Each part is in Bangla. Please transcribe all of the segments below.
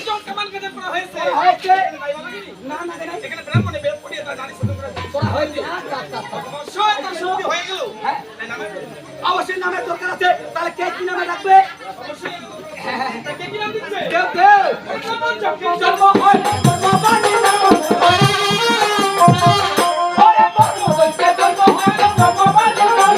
জন কামান কাজে করা হয়েছে হয়েছে না না এখানে ব্রাহ্মণে বেদ পড়িয়ে তার জানি শুধু করা হয়েছে আচ্ছা আচ্ছা অবশ্যই তার শুদ্ধি হয়ে গেল হ্যাঁ তাই নামে অবশ্যই নামের দরকার আছে তাহলে কে কি নামে ডাকবে অবশ্যই কে কি নাম দিচ্ছে কেউ কেউ জন্ম হয় ভবানী নাম ওরে বলতে জন্ম হয় ভবানী নাম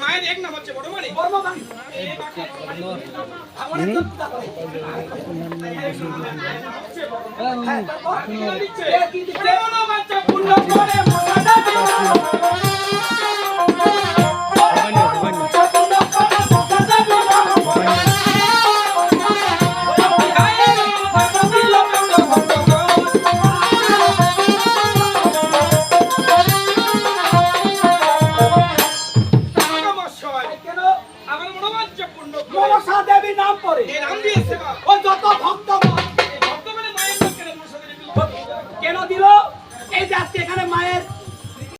মায়ের এক নাম হচ্ছে বড় মানি কেন দিল এই যে আজকে এখানে মায়ের